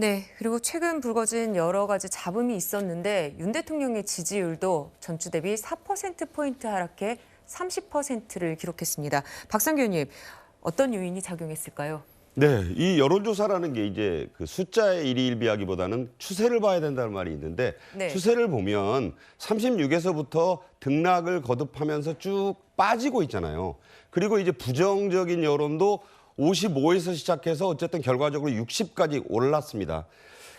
네, 그리고 최근 불거진 여러 가지 잡음이 있었는데 윤 대통령의 지지율도 전주 대비 4%포인트 하락해 30%를 기록했습니다. 박상규 의원님, 어떤 요인이 작용했을까요? 네, 이 여론조사라는 게 이제 그 숫자의 일희일비하기보다는 추세를 봐야 된다는 말이 있는데 네. 추세를 보면 36에서부터 등락을 거듭하면서 쭉 빠지고 있잖아요. 그리고 이제 부정적인 여론도 55에서 시작해서 어쨌든 결과적으로 60까지 올랐습니다.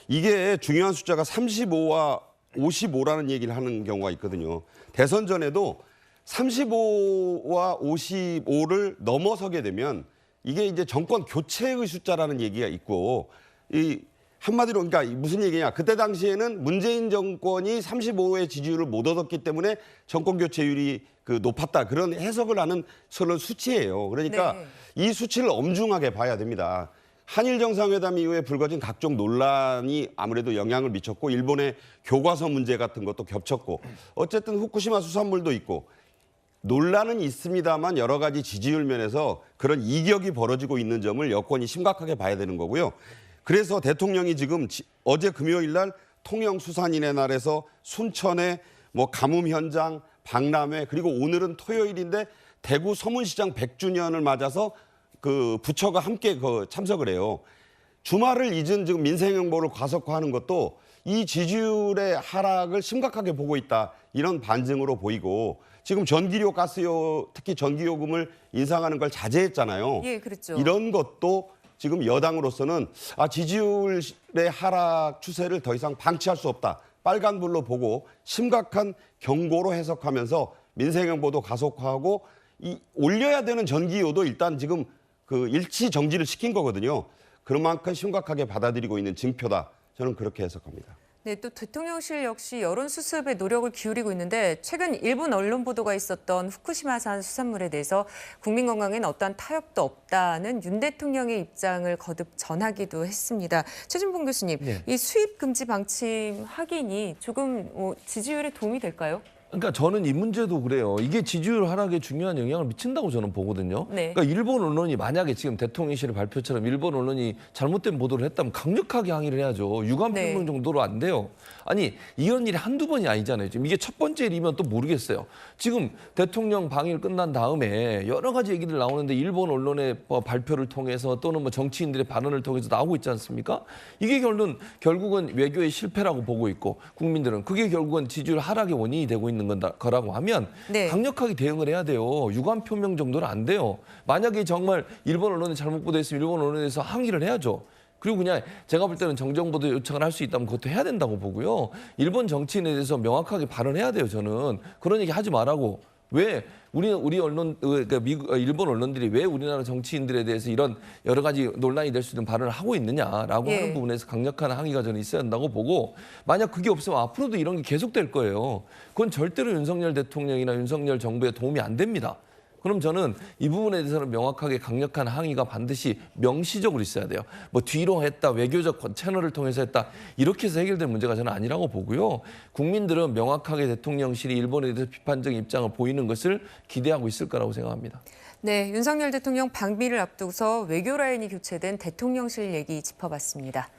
이게 중요한 숫자가 35와 55라는 얘기를 하는 경우가 있거든요. 대선 전에도 35와 55를 넘어서게 되면 이게 이제 정권 교체의 숫자라는 얘기가 있고, 이 한마디로 그러니까 무슨 얘기냐? 그때 당시에는 문재인 정권이 35의 지지율을 못 얻었기 때문에 정권 교체율이 높았다, 그런 해석을 하는 그런 수치예요. 그러니까 네. 이 수치를 엄중하게 봐야 됩니다. 한일 정상회담 이후에 불거진 각종 논란이 아무래도 영향을 미쳤고, 일본의 교과서 문제 같은 것도 겹쳤고, 어쨌든 후쿠시마 수산물도 있고. 논란은 있습니다만 여러 가지 지지율 면에서 그런 이격이 벌어지고 있는 점을 여권이 심각하게 봐야 되는 거고요. 그래서 대통령이 지금 어제 금요일 날 통영수산인의 날에서 순천에 가뭄 현장, 박람회, 그리고 오늘은 토요일인데 대구 서문시장 100주년을 맞아서 그 부처가 함께 참석을 해요. 주말을 잊은 지금 민생정보를 과속화하는 것도 이 지지율의 하락을 심각하게 보고 있다, 이런 반증으로 보이고, 지금 전기료, 가스요, 특히 전기요금을 인상하는 걸 자제했잖아요. 예, 그렇죠. 이런 것도 지금 여당으로서는 지지율의 하락 추세를 더 이상 방치할 수 없다, 빨간불로 보고 심각한 경고로 해석하면서 민생정보도 가속화하고, 이 올려야 되는 전기요도 일단 지금 일치 정지를 시킨 거거든요. 그런 만큼 심각하게 받아들이고 있는 징표다, 저는 그렇게 해석합니다. 네, 또 대통령실 역시 여론 수습에 노력을 기울이고 있는데 최근 일본 언론 보도가 있었던 후쿠시마산 수산물에 대해서 국민 건강에는 어떠한 타협도 없다는 윤 대통령의 입장을 거듭 전하기도 했습니다. 최진봉 교수님, 네. 이 수입 금지 방침 확인이 조금 지지율에 도움이 될까요? 그러니까 저는 이 문제도 그래요. 이게 지지율 하락에 중요한 영향을 미친다고 저는 보거든요. 네. 그러니까 일본 언론이 만약에 지금 대통령실의 발표처럼 일본 언론이 잘못된 보도를 했다면 강력하게 항의를 해야죠. 유감 네. 표명 정도로 안 돼요. 아니, 이런 일이 한두 번이 아니잖아요. 지금 이게 첫 번째 일이면 또 모르겠어요. 지금 대통령 방일 끝난 다음에 여러 가지 얘기들 나오는데 일본 언론의 발표를 통해서 또는 정치인들의 발언을 통해서 나오고 있지 않습니까? 이게 결국은 외교의 실패라고 보고 있고, 국민들은 그게 결국은 지지율 하락의 원인이 되고 있는 거라고 하면 네. 강력하게 대응을 해야 돼요. 유감 표명 정도는 안 돼요. 만약에 정말 일본 언론이 잘못 보도했으면 일본 언론에서 항의를 해야죠. 그리고 그냥 제가 볼 때는 정정보도 요청을 할 수 있다면 그것도 해야 된다고 보고요. 일본 정치인에 대해서 명확하게 발언해야 돼요. 저는 그런 얘기 하지 말라고. 왜 우리 언론, 그러니까 일본 언론들이 왜 우리나라 정치인들에 대해서 이런 여러 가지 논란이 될 수 있는 발언을 하고 있느냐라고 예. 하는 부분에서 강력한 항의가 저는 있어야 한다고 보고, 만약 그게 없으면 앞으로도 이런 게 계속될 거예요. 그건 절대로 윤석열 대통령이나 윤석열 정부에 도움이 안 됩니다. 그럼 저는 이 부분에 대해서는 명확하게 강력한 항의가 반드시 명시적으로 있어야 돼요. 뒤로 했다, 외교적 채널을 통해서 했다, 이렇게 해서 해결될 문제가 저는 아니라고 보고요. 국민들은 명확하게 대통령실이 일본에 대해서 비판적 입장을 보이는 것을 기대하고 있을 거라고 생각합니다. 네, 윤석열 대통령 방미를 앞두고서 외교 라인이 교체된 대통령실 얘기 짚어봤습니다.